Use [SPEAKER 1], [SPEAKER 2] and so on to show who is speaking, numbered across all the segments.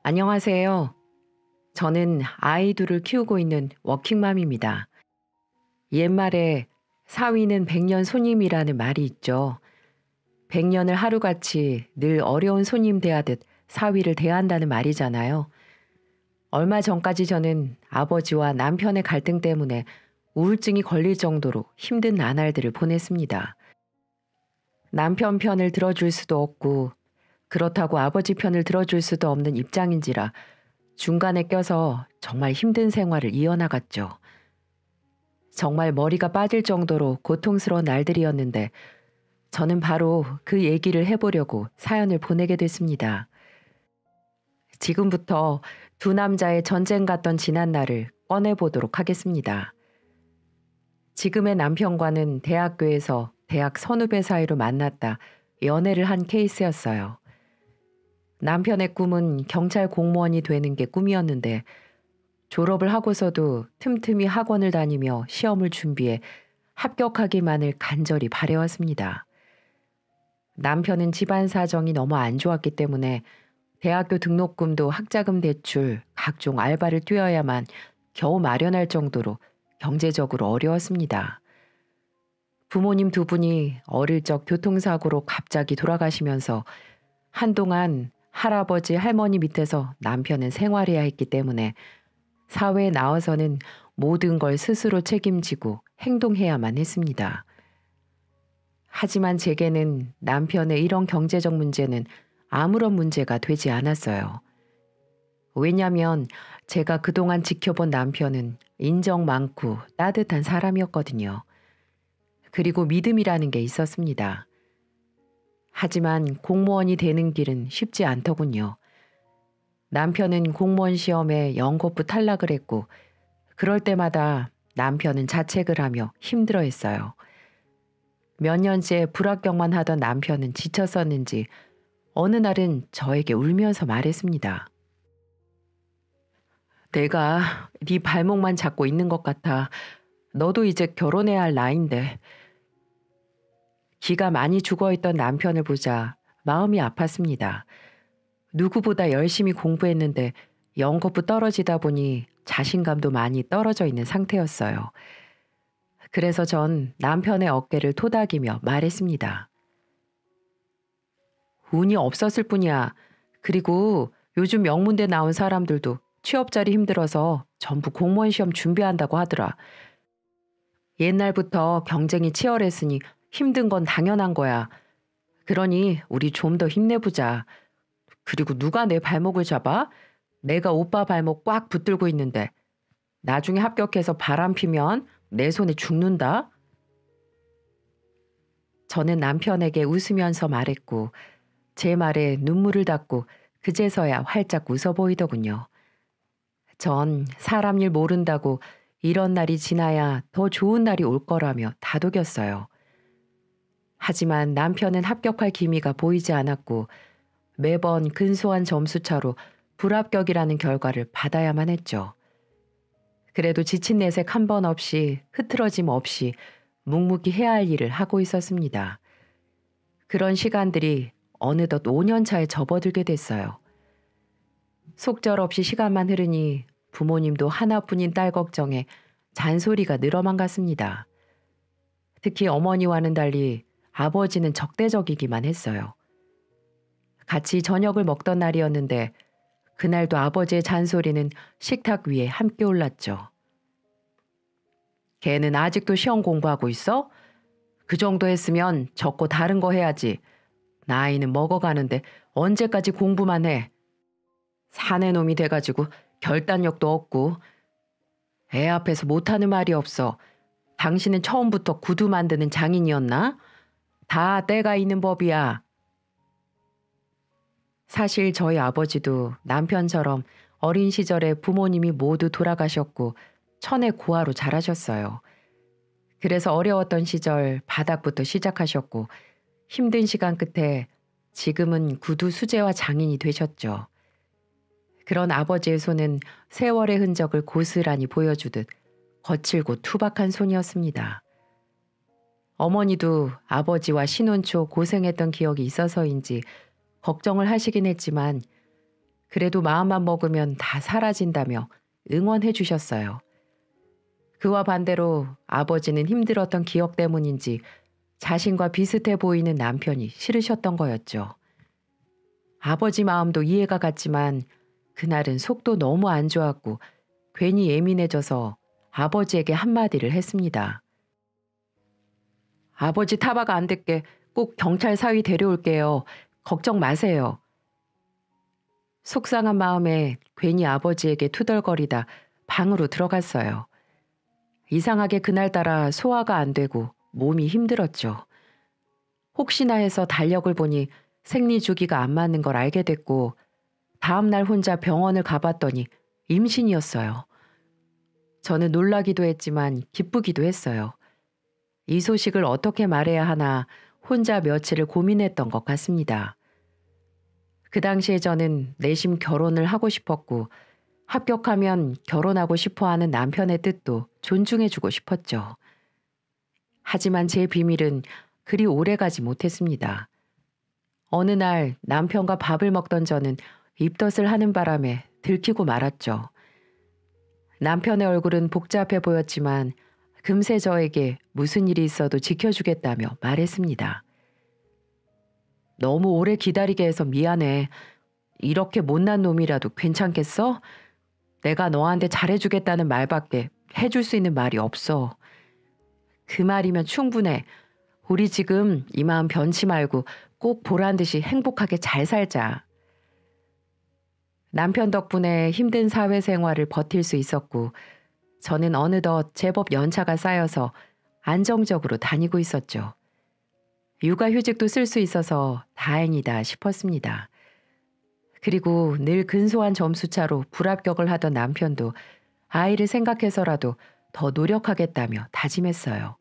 [SPEAKER 1] 안녕하세요. 저는 아이 둘을 키우고 있는 워킹맘입니다. 옛말에 사위는 백년 손님이라는 말이 있죠. 백년을 하루같이 늘 어려운 손님 대하듯 사위를 대한다는 말이잖아요. 얼마 전까지 저는 아버지와 남편의 갈등 때문에 우울증이 걸릴 정도로 힘든 나날들을 보냈습니다. 남편 편을 들어줄 수도 없고 그렇다고 아버지 편을 들어줄 수도 없는 입장인지라 중간에 껴서 정말 힘든 생활을 이어나갔죠. 정말 머리가 빠질 정도로 고통스러운 날들이었는데 저는 바로 그 얘기를 해보려고 사연을 보내게 됐습니다. 지금부터 두 남자의 전쟁 같던 지난 날을 꺼내보도록 하겠습니다. 지금의 남편과는 대학교에서 대학 선후배 사이로 만났다 연애를 한 케이스였어요. 남편의 꿈은 경찰 공무원이 되는 게 꿈이었는데 졸업을 하고서도 틈틈이 학원을 다니며 시험을 준비해 합격하기만을 간절히 바래왔습니다. 남편은 집안 사정이 너무 안 좋았기 때문에 대학교 등록금도 학자금 대출, 각종 알바를 뛰어야만 겨우 마련할 정도로 경제적으로 어려웠습니다. 부모님 두 분이 어릴 적 교통사고로 갑자기 돌아가시면서 한동안 할아버지, 할머니 밑에서 남편은 생활해야 했기 때문에 사회에 나와서는 모든 걸 스스로 책임지고 행동해야만 했습니다. 하지만 제게는 남편의 이런 경제적 문제는 아무런 문제가 되지 않았어요. 왜냐면 제가 그동안 지켜본 남편은 인정 많고 따뜻한 사람이었거든요. 그리고 믿음이라는 게 있었습니다. 하지만 공무원이 되는 길은 쉽지 않더군요. 남편은 공무원 시험에 연거푸 탈락을 했고 그럴 때마다 남편은 자책을 하며 힘들어했어요. 몇 년째 불합격만 하던 남편은 지쳤었는지 어느 날은 저에게 울면서 말했습니다. 내가 네 발목만 잡고 있는 것 같아. 너도 이제 결혼해야 할 나이인데. 기가 많이 죽어있던 남편을 보자 마음이 아팠습니다. 누구보다 열심히 공부했는데 연거푸 떨어지다 보니 자신감도 많이 떨어져 있는 상태였어요. 그래서 전 남편의 어깨를 토닥이며 말했습니다. 운이 없었을 뿐이야. 그리고 요즘 명문대 나온 사람들도 취업 자리 힘들어서 전부 공무원 시험 준비한다고 하더라. 옛날부터 경쟁이 치열했으니 힘든 건 당연한 거야. 그러니 우리 좀 더 힘내보자. 그리고 누가 내 발목을 잡아? 내가 오빠 발목 꽉 붙들고 있는데 나중에 합격해서 바람 피면 내 손에 죽는다? 저는 남편에게 웃으면서 말했고 제 말에 눈물을 닦고 그제서야 활짝 웃어 보이더군요. 전 사람 일 모른다고 이런 날이 지나야 더 좋은 날이 올 거라며 다독였어요. 하지만 남편은 합격할 기미가 보이지 않았고 매번 근소한 점수차로 불합격이라는 결과를 받아야만 했죠. 그래도 지친 내색 한 번 없이 흐트러짐 없이 묵묵히 해야 할 일을 하고 있었습니다. 그런 시간들이 어느덧 5년 차에 접어들게 됐어요. 속절없이 시간만 흐르니 부모님도 하나뿐인 딸 걱정에 잔소리가 늘어만 갔습니다. 특히 어머니와는 달리 아버지는 적대적이기만 했어요. 같이 저녁을 먹던 날이었는데 그날도 아버지의 잔소리는 식탁 위에 함께 올랐죠. 걔는 아직도 시험 공부하고 있어? 그 정도 했으면 적고 다른 거 해야지. 나이는 먹어가는데 언제까지 공부만 해. 사내 놈이 돼가지고 결단력도 없고 애 앞에서 못하는 말이 없어. 당신은 처음부터 구두 만드는 장인이었나? 다 때가 있는 법이야. 사실 저희 아버지도 남편처럼 어린 시절에 부모님이 모두 돌아가셨고 천의 고아로 자라셨어요. 그래서 어려웠던 시절 바닥부터 시작하셨고 힘든 시간 끝에 지금은 구두 수제화 장인이 되셨죠. 그런 아버지의 손은 세월의 흔적을 고스란히 보여주듯 거칠고 투박한 손이었습니다. 어머니도 아버지와 신혼 초 고생했던 기억이 있어서인지 걱정을 하시긴 했지만 그래도 마음만 먹으면 다 사라진다며 응원해 주셨어요. 그와 반대로 아버지는 힘들었던 기억 때문인지 자신과 비슷해 보이는 남편이 싫으셨던 거였죠. 아버지 마음도 이해가 갔지만 그날은 속도 너무 안 좋았고 괜히 예민해져서 아버지에게 한마디를 했습니다. 아버지 타바가 안 됐게 꼭 경찰 사위 데려올게요. 걱정 마세요. 속상한 마음에 괜히 아버지에게 투덜거리다 방으로 들어갔어요. 이상하게 그날따라 소화가 안 되고 몸이 힘들었죠. 혹시나 해서 달력을 보니 생리 주기가 안 맞는 걸 알게 됐고 다음날 혼자 병원을 가봤더니 임신이었어요. 저는 놀라기도 했지만 기쁘기도 했어요. 이 소식을 어떻게 말해야 하나 혼자 며칠을 고민했던 것 같습니다. 그 당시에 저는 내심 결혼을 하고 싶었고 합격하면 결혼하고 싶어 하는 남편의 뜻도 존중해주고 싶었죠. 하지만 제 비밀은 그리 오래가지 못했습니다. 어느 날 남편과 밥을 먹던 저는 입덧을 하는 바람에 들키고 말았죠. 남편의 얼굴은 복잡해 보였지만 금세 저에게 무슨 일이 있어도 지켜주겠다며 말했습니다. 너무 오래 기다리게 해서 미안해. 이렇게 못난 놈이라도 괜찮겠어? 내가 너한테 잘해주겠다는 말밖에 해줄 수 있는 말이 없어. 그 말이면 충분해. 우리 지금 이 마음 변치 말고 꼭 보란 듯이 행복하게 잘 살자. 남편 덕분에 힘든 사회생활을 버틸 수 있었고 저는 어느덧 제법 연차가 쌓여서 안정적으로 다니고 있었죠. 육아휴직도 쓸 수 있어서 다행이다 싶었습니다. 그리고 늘 근소한 점수차로 불합격을 하던 남편도 아이를 생각해서라도 더 노력하겠다며 다짐했어요.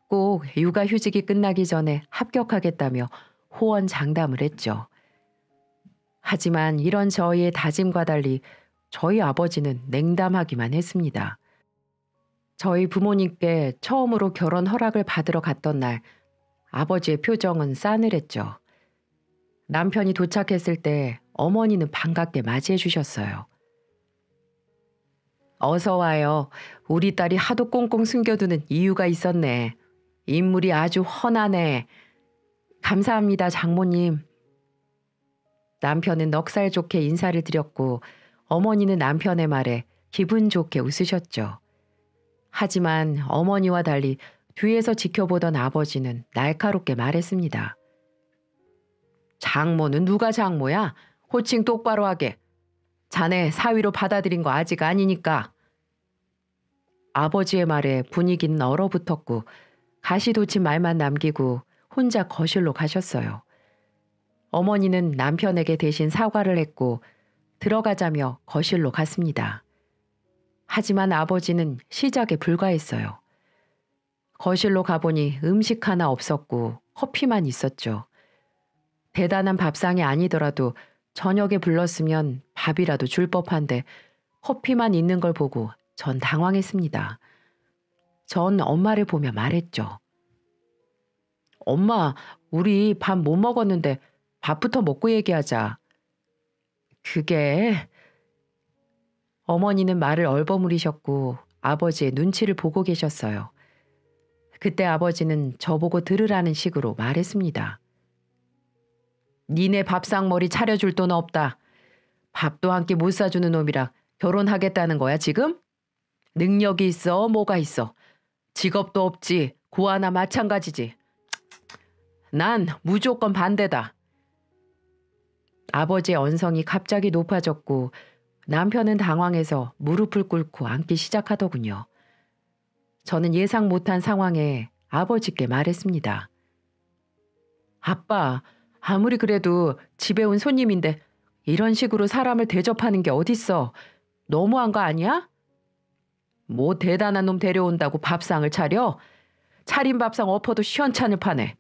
[SPEAKER 1] 꼭 육아휴직이 끝나기 전에 합격하겠다며 호언장담을 했죠. 하지만 이런 저희의 다짐과 달리 저희 아버지는 냉담하기만 했습니다. 저희 부모님께 처음으로 결혼 허락을 받으러 갔던 날 아버지의 표정은 싸늘했죠. 남편이 도착했을 때 어머니는 반갑게 맞이해 주셨어요. 어서 와요. 우리 딸이 하도 꽁꽁 숨겨두는 이유가 있었네. 인물이 아주 훤하네. 감사합니다, 장모님. 남편은 넉살 좋게 인사를 드렸고 어머니는 남편의 말에 기분 좋게 웃으셨죠. 하지만 어머니와 달리 뒤에서 지켜보던 아버지는 날카롭게 말했습니다. 장모는 누가 장모야? 호칭 똑바로 하게. 자네 사위로 받아들인 거 아직 아니니까. 아버지의 말에 분위기는 얼어붙었고 가시돋친 말만 남기고 혼자 거실로 가셨어요. 어머니는 남편에게 대신 사과를 했고 들어가자며 거실로 갔습니다. 하지만 아버지는 시작에 불과했어요. 거실로 가보니 음식 하나 없었고 커피만 있었죠. 대단한 밥상이 아니더라도 저녁에 불렀으면 밥이라도 줄 법한데 커피만 있는 걸 보고 전 당황했습니다. 전 엄마를 보며 말했죠. 엄마, 우리 밥 못 먹었는데 밥부터 먹고 얘기하자. 그게... 어머니는 말을 얼버무리셨고 아버지의 눈치를 보고 계셨어요. 그때 아버지는 저보고 들으라는 식으로 말했습니다. 니네 밥상머리 차려줄 돈 없다. 밥도 한 끼 못 사주는 놈이랑 결혼하겠다는 거야 지금? 능력이 있어 뭐가 있어. 직업도 없지 고아나 마찬가지지. 난 무조건 반대다. 아버지의 언성이 갑자기 높아졌고 남편은 당황해서 무릎을 꿇고 앉기 시작하더군요. 저는 예상 못한 상황에 아버지께 말했습니다. 아빠, 아무리 그래도 집에 온 손님인데 이런 식으로 사람을 대접하는 게 어딨어. 너무한 거 아니야? 뭐 대단한 놈 데려온다고 밥상을 차려? 차린 밥상 엎어도 시원찮을 파네.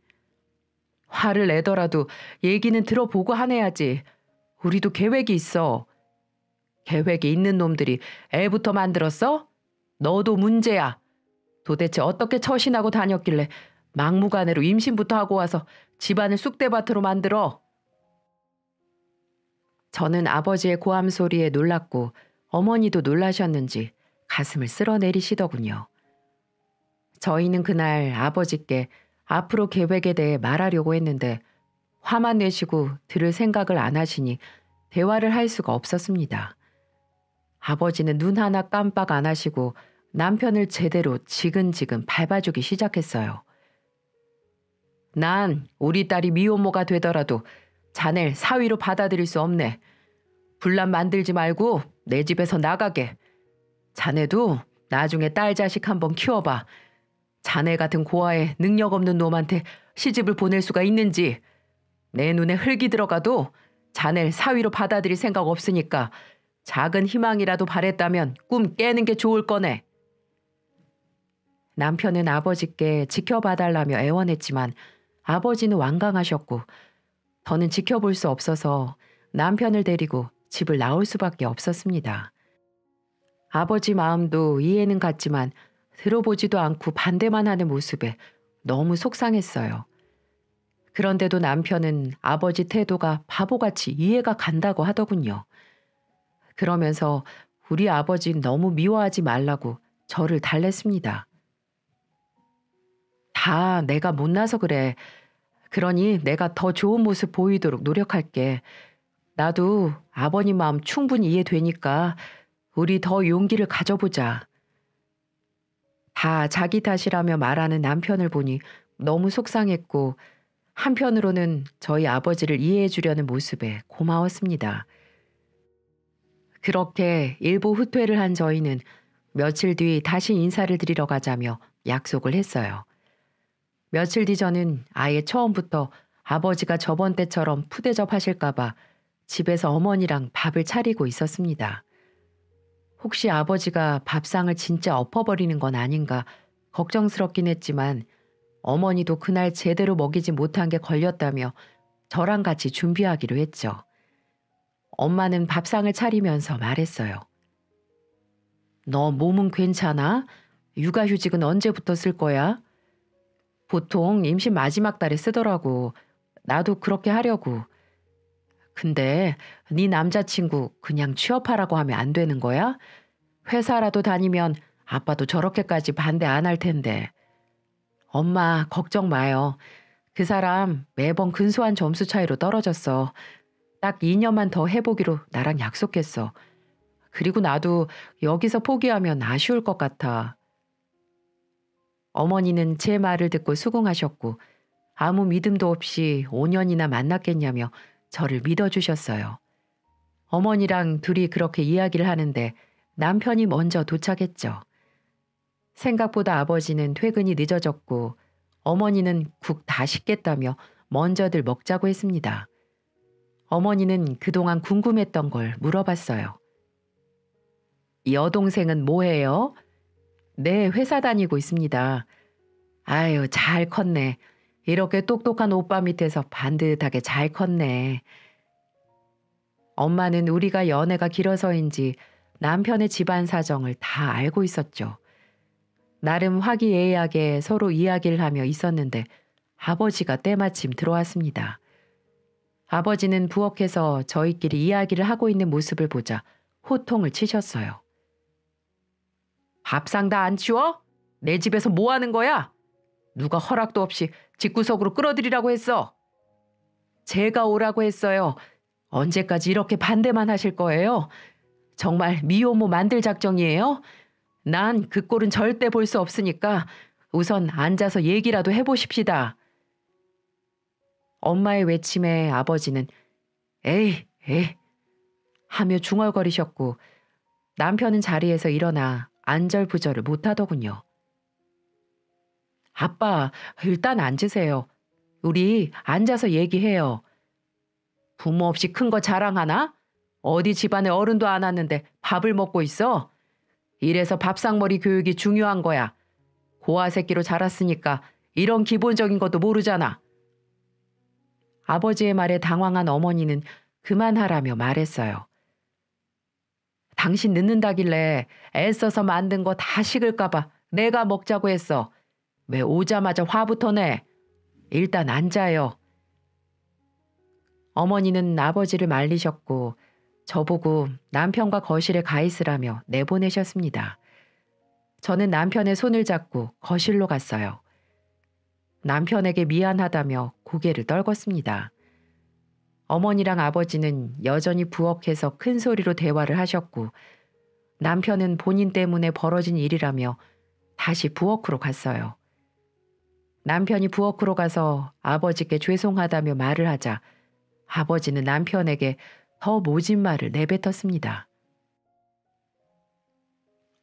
[SPEAKER 1] 화를 내더라도 얘기는 들어보고 하내야지. 우리도 계획이 있어. 계획이 있는 놈들이 애부터 만들었어? 너도 문제야. 도대체 어떻게 처신하고 다녔길래 막무가내로 임신부터 하고 와서 집안을 쑥대밭으로 만들어? 저는 아버지의 고함 소리에 놀랐고 어머니도 놀라셨는지 가슴을 쓸어내리시더군요. 저희는 그날 아버지께 앞으로 계획에 대해 말하려고 했는데 화만 내시고 들을 생각을 안 하시니 대화를 할 수가 없었습니다. 아버지는 눈 하나 깜빡 안 하시고 남편을 제대로 지근지근 밟아주기 시작했어요. 난 우리 딸이 미혼모가 되더라도 자넬 사위로 받아들일 수 없네. 분란 만들지 말고 내 집에서 나가게. 자네도 나중에 딸 자식 한번 키워봐. 자네 같은 고아에 능력 없는 놈한테 시집을 보낼 수가 있는지. 내 눈에 흙이 들어가도 자넬 사위로 받아들일 생각 없으니까 작은 희망이라도 바랬다면 꿈 깨는 게 좋을 거네. 남편은 아버지께 지켜봐달라며 애원했지만 아버지는 완강하셨고 더는 지켜볼 수 없어서 남편을 데리고 집을 나올 수밖에 없었습니다. 아버지 마음도 이해는 갔지만 들어보지도 않고 반대만 하는 모습에 너무 속상했어요. 그런데도 남편은 아버지 태도가 바보같이 이해가 간다고 하더군요. 그러면서 우리 아버지 너무 미워하지 말라고 저를 달랬습니다. 다 내가 못나서 그래. 그러니 내가 더 좋은 모습 보이도록 노력할게. 나도 아버님 마음 충분히 이해되니까 우리 더 용기를 가져보자. 다 자기 탓이라며 말하는 남편을 보니 너무 속상했고 한편으로는 저희 아버지를 이해해 주려는 모습에 고마웠습니다. 그렇게 일부 후퇴를 한 저희는 며칠 뒤 다시 인사를 드리러 가자며 약속을 했어요. 며칠 뒤 저는 아예 처음부터 아버지가 저번 때처럼 푸대접하실까봐 집에서 어머니랑 밥을 차리고 있었습니다. 혹시 아버지가 밥상을 진짜 엎어버리는 건 아닌가 걱정스럽긴 했지만 어머니도 그날 제대로 먹이지 못한 게 걸렸다며 저랑 같이 준비하기로 했죠. 엄마는 밥상을 차리면서 말했어요. 너 몸은 괜찮아? 육아휴직은 언제부터 쓸 거야? 보통 임신 마지막 달에 쓰더라고. 나도 그렇게 하려고. 근데 네 남자친구 그냥 취업하라고 하면 안 되는 거야? 회사라도 다니면 아빠도 저렇게까지 반대 안 할 텐데. 엄마 걱정 마요. 그 사람 매번 근소한 점수 차이로 떨어졌어. 딱 2년만 더 해보기로 나랑 약속했어. 그리고 나도 여기서 포기하면 아쉬울 것 같아. 어머니는 제 말을 듣고 수긍하셨고 아무 믿음도 없이 5년이나 만났겠냐며 저를 믿어주셨어요. 어머니랑 둘이 그렇게 이야기를 하는데 남편이 먼저 도착했죠. 생각보다 아버지는 퇴근이 늦어졌고 어머니는 국 다 식겠다며 먼저들 먹자고 했습니다. 어머니는 그동안 궁금했던 걸 물어봤어요. 여동생은 뭐해요? 네, 회사 다니고 있습니다. 아유, 잘 컸네. 이렇게 똑똑한 오빠 밑에서 반듯하게 잘 컸네. 엄마는 우리가 연애가 길어서인지 남편의 집안 사정을 다 알고 있었죠. 나름 화기애애하게 서로 이야기를 하며 있었는데 아버지가 때마침 들어왔습니다. 아버지는 부엌에서 저희끼리 이야기를 하고 있는 모습을 보자 호통을 치셨어요. 밥상 다 안 치워? 내 집에서 뭐 하는 거야? 누가 허락도 없이 집구석으로 끌어들이라고 했어? 제가 오라고 했어요. 언제까지 이렇게 반대만 하실 거예요? 정말 미혼모 만들 작정이에요? 난 그 꼴은 절대 볼 수 없으니까 우선 앉아서 얘기라도 해보십시다. 엄마의 외침에 아버지는 에이 하며 중얼거리셨고 남편은 자리에서 일어나 안절부절을 못하더군요. 아빠, 일단 앉으세요. 우리 앉아서 얘기해요. 부모 없이 큰 거 자랑하나? 어디 집안에 어른도 안 왔는데 밥을 먹고 있어? 이래서 밥상머리 교육이 중요한 거야. 고아 새끼로 자랐으니까 이런 기본적인 것도 모르잖아. 아버지의 말에 당황한 어머니는 그만하라며 말했어요. 당신 늦는다길래 애써서 만든 거 다 식을까봐 내가 먹자고 했어. 왜 오자마자 화부터 내? 일단 앉아요. 어머니는 아버지를 말리셨고 저보고 남편과 거실에 가 있으라며 내보내셨습니다. 저는 남편의 손을 잡고 거실로 갔어요. 남편에게 미안하다며 고개를 떨궜습니다. 어머니랑 아버지는 여전히 부엌에서 큰 소리로 대화를 하셨고 남편은 본인 때문에 벌어진 일이라며 다시 부엌으로 갔어요. 남편이 부엌으로 가서 아버지께 죄송하다며 말을 하자 아버지는 남편에게 더 모진 말을 내뱉었습니다.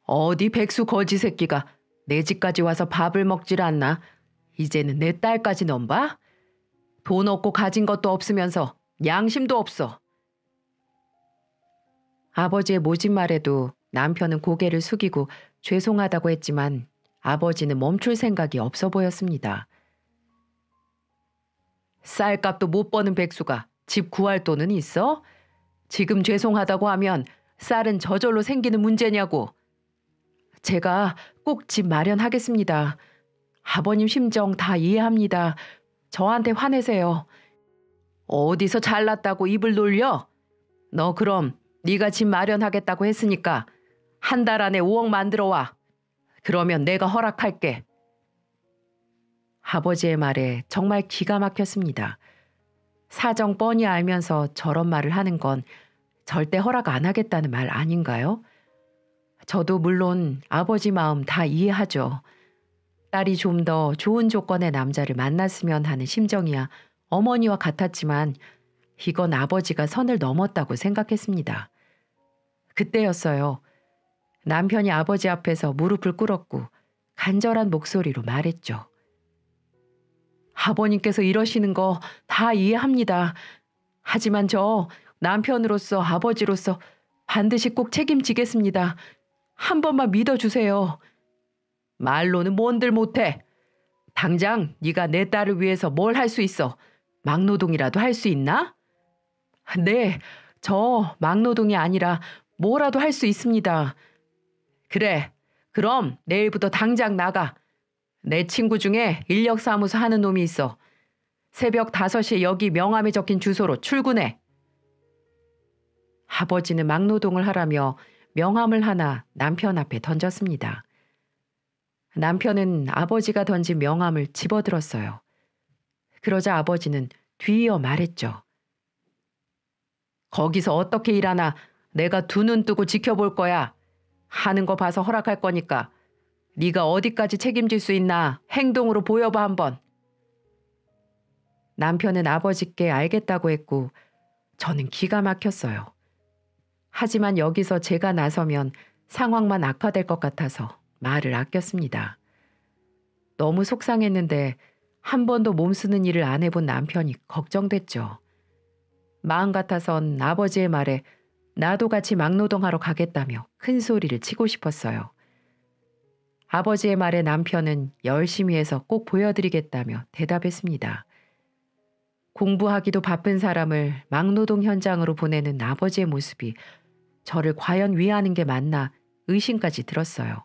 [SPEAKER 1] 어디 백수 거지 새끼가 내 집까지 와서 밥을 먹질 않나? 이제는 내 딸까지 넘봐? 돈 없고 가진 것도 없으면서 양심도 없어. 아버지의 모진 말에도 남편은 고개를 숙이고 죄송하다고 했지만 아버지는 멈출 생각이 없어 보였습니다. 쌀값도 못 버는 백수가 집 구할 돈은 있어? 지금 죄송하다고 하면 쌀은 저절로 생기는 문제냐고. 제가 꼭 집 마련하겠습니다. 아버님 심정 다 이해합니다. 저한테 화내세요. 어디서 잘났다고 입을 놀려? 너 그럼 네가 집 마련하겠다고 했으니까 한 달 안에 5억 만들어 와. 그러면 내가 허락할게. 아버지의 말에 정말 기가 막혔습니다. 사정 뻔히 알면서 저런 말을 하는 건 절대 허락 안 하겠다는 말 아닌가요? 저도 물론 아버지 마음 다 이해하죠. 딸이 좀 더 좋은 조건의 남자를 만났으면 하는 심정이야 어머니와 같았지만 이건 아버지가 선을 넘었다고 생각했습니다. 그때였어요. 남편이 아버지 앞에서 무릎을 꿇었고 간절한 목소리로 말했죠. 아버님께서 이러시는 거 다 이해합니다. 하지만 저 남편으로서 아버지로서 반드시 꼭 책임지겠습니다. 한 번만 믿어주세요. 말로는 뭔들 못해. 당장 네가 내 딸을 위해서 뭘 할 수 있어? 막노동이라도 할 수 있나? 네, 저 막노동이 아니라 뭐라도 할 수 있습니다. 그래, 그럼 내일부터 당장 나가. 내 친구 중에 인력사무소 하는 놈이 있어. 새벽 5시에 여기 명함에 적힌 주소로 출근해. 아버지는 막노동을 하라며 명함을 하나 남편 앞에 던졌습니다. 남편은 아버지가 던진 명함을 집어들었어요. 그러자 아버지는 뒤이어 말했죠. 거기서 어떻게 일하나 내가 두 눈 뜨고 지켜볼 거야. 하는 거 봐서 허락할 거니까 네가 어디까지 책임질 수 있나 행동으로 보여봐 한번. 남편은 아버지께 알겠다고 했고 저는 기가 막혔어요. 하지만 여기서 제가 나서면 상황만 악화될 것 같아서 말을 아꼈습니다. 너무 속상했는데 한 번도 몸 쓰는 일을 안 해본 남편이 걱정됐죠. 마음 같아선 아버지의 말에 나도 같이 막노동하러 가겠다며 큰 소리를 치고 싶었어요. 아버지의 말에 남편은 열심히 해서 꼭 보여드리겠다며 대답했습니다. 공부하기도 바쁜 사람을 막노동 현장으로 보내는 아버지의 모습이 저를 과연 위하는 게 맞나 의심까지 들었어요.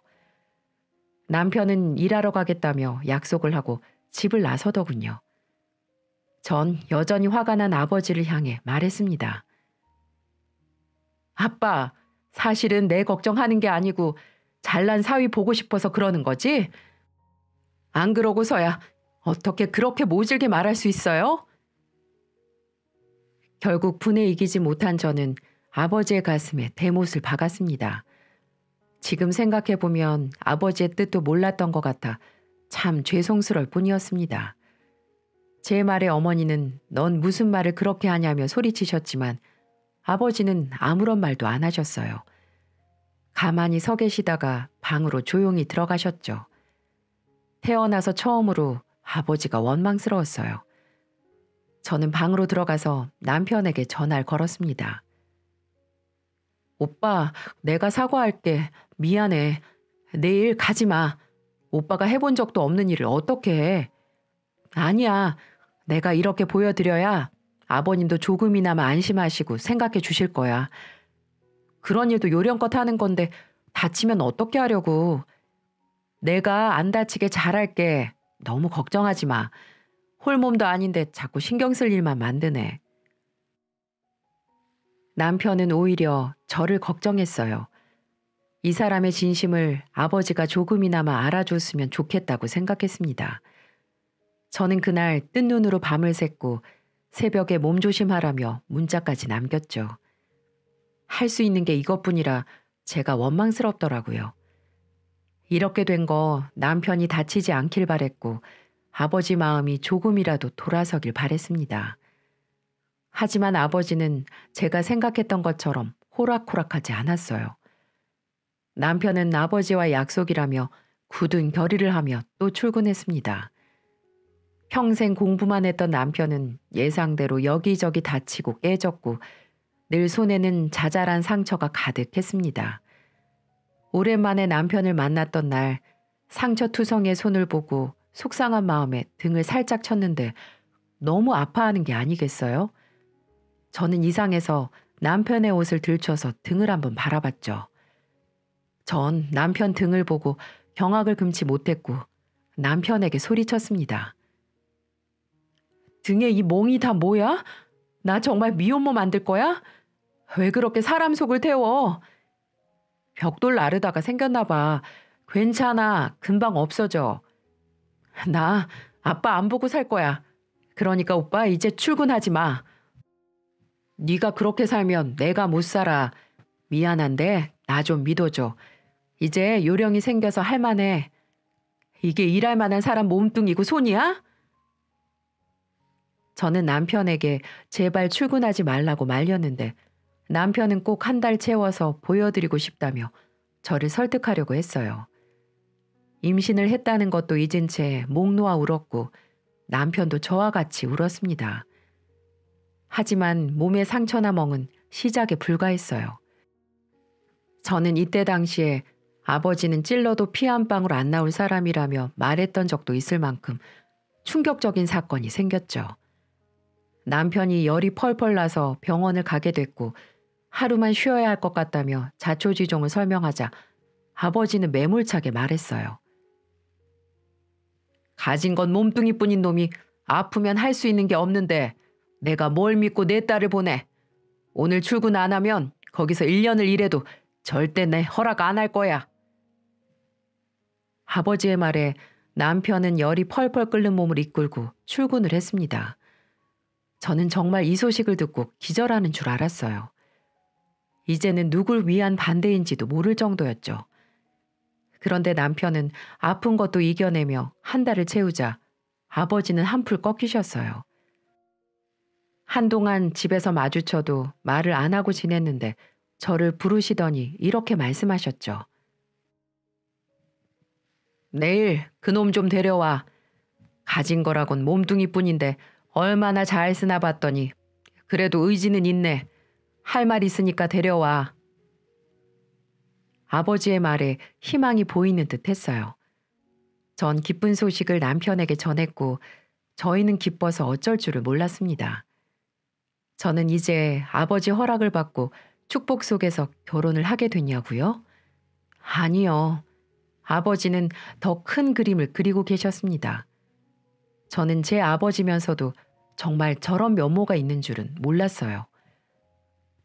[SPEAKER 1] 남편은 일하러 가겠다며 약속을 하고 집을 나서더군요. 전 여전히 화가 난 아버지를 향해 말했습니다. 아빠, 사실은 내 걱정하는 게 아니고 잘난 사위 보고 싶어서 그러는 거지? 안 그러고서야 어떻게 그렇게 모질게 말할 수 있어요? 결국 분에 이기지 못한 저는 아버지의 가슴에 대못을 박았습니다. 지금 생각해보면 아버지의 뜻도 몰랐던 것 같아 참 죄송스러울 뿐이었습니다. 제 말에 어머니는 넌 무슨 말을 그렇게 하냐며 소리치셨지만 아버지는 아무런 말도 안 하셨어요. 가만히 서 계시다가 방으로 조용히 들어가셨죠. 태어나서 처음으로 아버지가 원망스러웠어요. 저는 방으로 들어가서 남편에게 전화를 걸었습니다. 오빠, 내가 사과할게. 미안해. 내일 가지 마. 오빠가 해본 적도 없는 일을 어떻게 해. 아니야. 내가 이렇게 보여드려야 아버님도 조금이나마 안심하시고 생각해 주실 거야. 그런 일도 요령껏 하는 건데 다치면 어떻게 하려고. 내가 안 다치게 잘할게. 너무 걱정하지 마. 홀몸도 아닌데 자꾸 신경 쓸 일만 만드네. 남편은 오히려 저를 걱정했어요. 이 사람의 진심을 아버지가 조금이나마 알아줬으면 좋겠다고 생각했습니다. 저는 그날 뜬 눈으로 밤을 샜고 새벽에 몸조심하라며 문자까지 남겼죠. 할 수 있는 게 이것뿐이라 제가 원망스럽더라고요. 이렇게 된 거 남편이 다치지 않길 바랬고 아버지 마음이 조금이라도 돌아서길 바랬습니다. 하지만 아버지는 제가 생각했던 것처럼 호락호락하지 않았어요. 남편은 아버지와 약속이라며 굳은 결의를 하며 또 출근했습니다. 평생 공부만 했던 남편은 예상대로 여기저기 다치고 깨졌고 늘 손에는 자잘한 상처가 가득했습니다. 오랜만에 남편을 만났던 날 상처투성의 손을 보고 속상한 마음에 등을 살짝 쳤는데 너무 아파하는 게 아니겠어요? 저는 이상해서 남편의 옷을 들춰서 등을 한번 바라봤죠. 전 남편 등을 보고 경악을 금치 못했고 남편에게 소리쳤습니다. 등에 이 멍이 다 뭐야? 나 정말 미혼모 만들 거야? 왜 그렇게 사람 속을 태워? 벽돌 나르다가 생겼나 봐. 괜찮아. 금방 없어져. 나 아빠 안 보고 살 거야. 그러니까 오빠 이제 출근하지 마. 네가 그렇게 살면 내가 못 살아. 미안한데 나 좀 믿어줘. 이제 요령이 생겨서 할만해. 이게 일할 만한 사람 몸뚱이고 손이야? 저는 남편에게 제발 출근하지 말라고 말렸는데 남편은 꼭 한 달 채워서 보여드리고 싶다며 저를 설득하려고 했어요. 임신을 했다는 것도 잊은 채 목 놓아 울었고 남편도 저와 같이 울었습니다. 하지만 몸의 상처나 멍은 시작에 불과했어요. 저는 이때 당시에 아버지는 찔러도 피 한 방울 안 나올 사람이라며 말했던 적도 있을 만큼 충격적인 사건이 생겼죠. 남편이 열이 펄펄 나서 병원을 가게 됐고 하루만 쉬어야 할 것 같다며 자초지종을 설명하자 아버지는 매몰차게 말했어요. 가진 건 몸뚱이뿐인 놈이 아프면 할 수 있는 게 없는데 내가 뭘 믿고 내 딸을 보내. 오늘 출근 안 하면 거기서 1년을 일해도 절대 내 허락 안 할 거야. 아버지의 말에 남편은 열이 펄펄 끓는 몸을 이끌고 출근을 했습니다. 저는 정말 이 소식을 듣고 기절하는 줄 알았어요. 이제는 누굴 위한 반대인지도 모를 정도였죠. 그런데 남편은 아픈 것도 이겨내며 한 달을 채우자 아버지는 한풀 꺾이셨어요. 한동안 집에서 마주쳐도 말을 안 하고 지냈는데 저를 부르시더니 이렇게 말씀하셨죠. 내일 그놈 좀 데려와. 가진 거라곤 몸뚱이뿐인데 얼마나 잘 쓰나 봤더니 그래도 의지는 있네. 할 말 있으니까 데려와. 아버지의 말에 희망이 보이는 듯 했어요. 전 기쁜 소식을 남편에게 전했고 저희는 기뻐서 어쩔 줄을 몰랐습니다. 저는 이제 아버지 허락을 받고 축복 속에서 결혼을 하게 됐냐고요? 아니요. 아버지는 더 큰 그림을 그리고 계셨습니다. 저는 제 아버지면서도 정말 저런 면모가 있는 줄은 몰랐어요.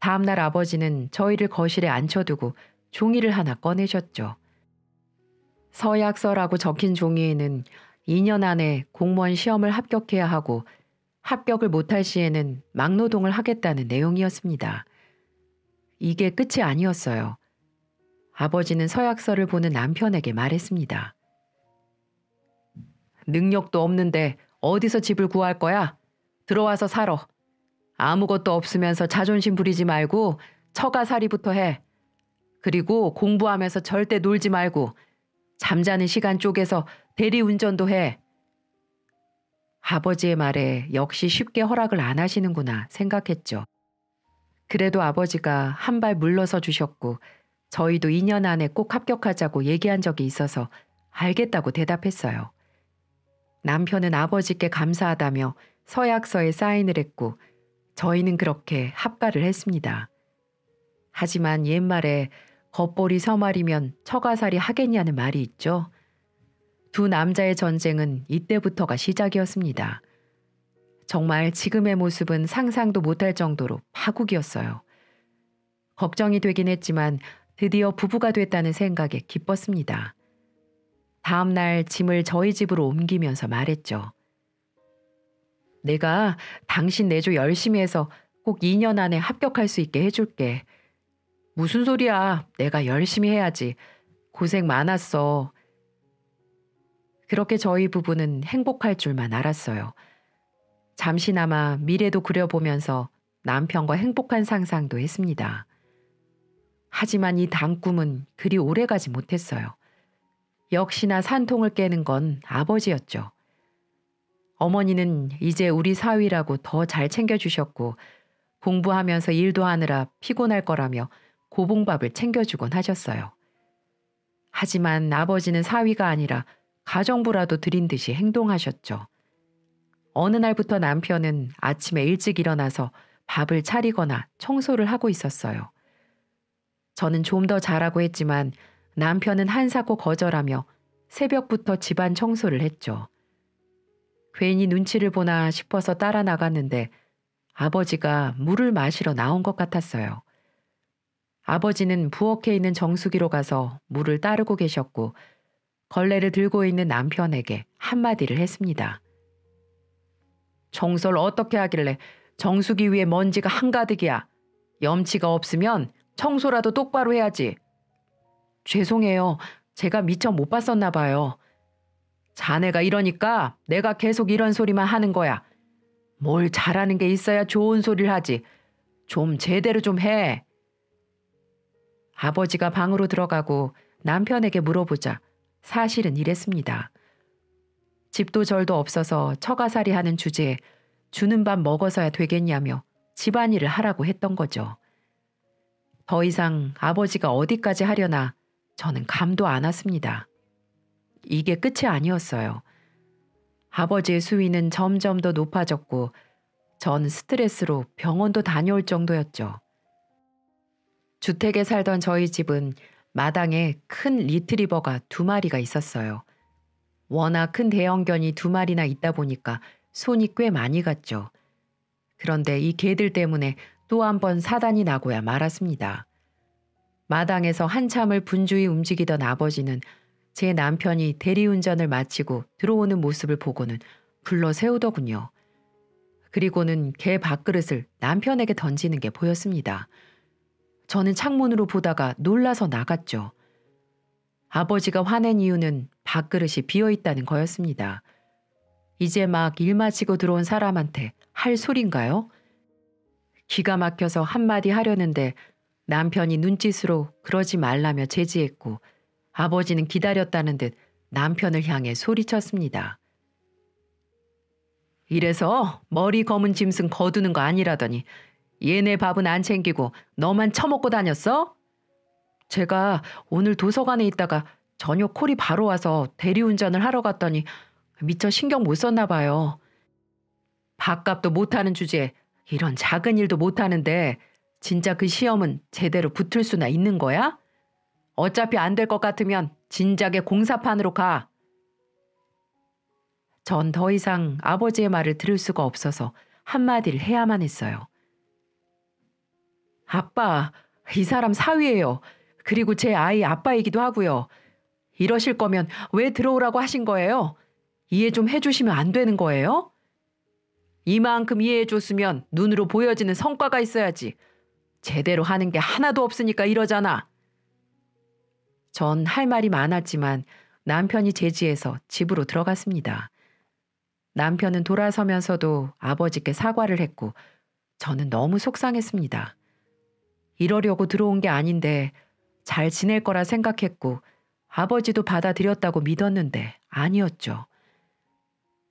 [SPEAKER 1] 다음날 아버지는 저희를 거실에 앉혀두고 종이를 하나 꺼내셨죠. 서약서라고 적힌 종이에는 2년 안에 공무원 시험을 합격해야 하고 합격을 못할 시에는 막노동을 하겠다는 내용이었습니다. 이게 끝이 아니었어요. 아버지는 서약서를 보는 남편에게 말했습니다. 능력도 없는데 어디서 집을 구할 거야? 들어와서 살아. 아무것도 없으면서 자존심 부리지 말고 처가살이부터 해. 그리고 공부하면서 절대 놀지 말고 잠자는 시간 쪼개서 대리운전도 해. 아버지의 말에 역시 쉽게 허락을 안 하시는구나 생각했죠. 그래도 아버지가 한 발 물러서 주셨고 저희도 2년 안에 꼭 합격하자고 얘기한 적이 있어서 알겠다고 대답했어요. 남편은 아버지께 감사하다며 서약서에 사인을 했고 저희는 그렇게 합가를 했습니다. 하지만 옛말에 겉벌이 서말이면 처가살이 하겠냐는 말이 있죠. 두 남자의 전쟁은 이때부터가 시작이었습니다. 정말 지금의 모습은 상상도 못할 정도로 파국이었어요. 걱정이 되긴 했지만 드디어 부부가 됐다는 생각에 기뻤습니다. 다음 날 짐을 저희 집으로 옮기면서 말했죠. 내가 당신 내조 열심히 해서 꼭 2년 안에 합격할 수 있게 해줄게. 무슨 소리야. 내가 열심히 해야지. 고생 많았어. 그렇게 저희 부부는 행복할 줄만 알았어요. 잠시나마 미래도 그려보면서 남편과 행복한 상상도 했습니다. 하지만 이 단꿈은 그리 오래가지 못했어요. 역시나 산통을 깨는 건 아버지였죠. 어머니는 이제 우리 사위라고 더 잘 챙겨주셨고 공부하면서 일도 하느라 피곤할 거라며 고봉밥을 챙겨주곤 하셨어요. 하지만 아버지는 사위가 아니라 가정부라도 드린 듯이 행동하셨죠. 어느 날부터 남편은 아침에 일찍 일어나서 밥을 차리거나 청소를 하고 있었어요. 저는 좀 더 잘하고 했지만 남편은 한사코 거절하며 새벽부터 집안 청소를 했죠. 괜히 눈치를 보나 싶어서 따라 나갔는데 아버지가 물을 마시러 나온 것 같았어요. 아버지는 부엌에 있는 정수기로 가서 물을 따르고 계셨고 걸레를 들고 있는 남편에게 한마디를 했습니다. 청소를 어떻게 하길래 정수기 위에 먼지가 한가득이야. 염치가 없으면 청소라도 똑바로 해야지. 죄송해요. 제가 미처 못 봤었나 봐요. 자네가 이러니까 내가 계속 이런 소리만 하는 거야. 뭘 잘하는 게 있어야 좋은 소리를 하지. 좀 제대로 좀 해. 아버지가 방으로 들어가고 남편에게 물어보자 사실은 이랬습니다. 집도 절도 없어서 처가살이 하는 주제에 주는 밥 먹어서야 되겠냐며 집안일을 하라고 했던 거죠. 더 이상 아버지가 어디까지 하려나 저는 감도 안 왔습니다. 이게 끝이 아니었어요. 아버지의 수위는 점점 더 높아졌고 전 스트레스로 병원도 다녀올 정도였죠. 주택에 살던 저희 집은 마당에 큰 리트리버가 2마리가 있었어요. 워낙 큰 대형견이 2마리나 있다 보니까 손이 꽤 많이 갔죠. 그런데 이 개들 때문에 또 한 번 사단이 나고야 말았습니다. 마당에서 한참을 분주히 움직이던 아버지는 제 남편이 대리운전을 마치고 들어오는 모습을 보고는 불러 세우더군요. 그리고는 개 밥그릇을 남편에게 던지는 게 보였습니다. 저는 창문으로 보다가 놀라서 나갔죠. 아버지가 화낸 이유는 밥그릇이 비어있다는 거였습니다. 이제 막 일 마치고 들어온 사람한테 할 소린가요? 기가 막혀서 한마디 하려는데 남편이 눈짓으로 그러지 말라며 제지했고 아버지는 기다렸다는 듯 남편을 향해 소리쳤습니다. 이래서 머리 검은 짐승 거두는 거 아니라더니 얘네 밥은 안 챙기고 너만 처먹고 다녔어? 제가 오늘 도서관에 있다가 저녁 콜이 바로 와서 대리운전을 하러 갔더니 미처 신경 못 썼나 봐요. 밥값도 못하는 주제에 이런 작은 일도 못하는데 진짜 그 시험은 제대로 붙을 수나 있는 거야? 어차피 안 될 것 같으면 진작에 공사판으로 가. 전 더 이상 아버지의 말을 들을 수가 없어서 한마디를 해야만 했어요. 아빠, 이 사람 사위예요. 그리고 제 아이 아빠이기도 하고요. 이러실 거면 왜 들어오라고 하신 거예요? 이해 좀 해주시면 안 되는 거예요? 이만큼 이해해줬으면 눈으로 보여지는 성과가 있어야지. 제대로 하는 게 하나도 없으니까 이러잖아. 전 할 말이 많았지만 남편이 제지해서 집으로 들어갔습니다. 남편은 돌아서면서도 아버지께 사과를 했고 저는 너무 속상했습니다. 이러려고 들어온 게 아닌데 잘 지낼 거라 생각했고 아버지도 받아들였다고 믿었는데 아니었죠.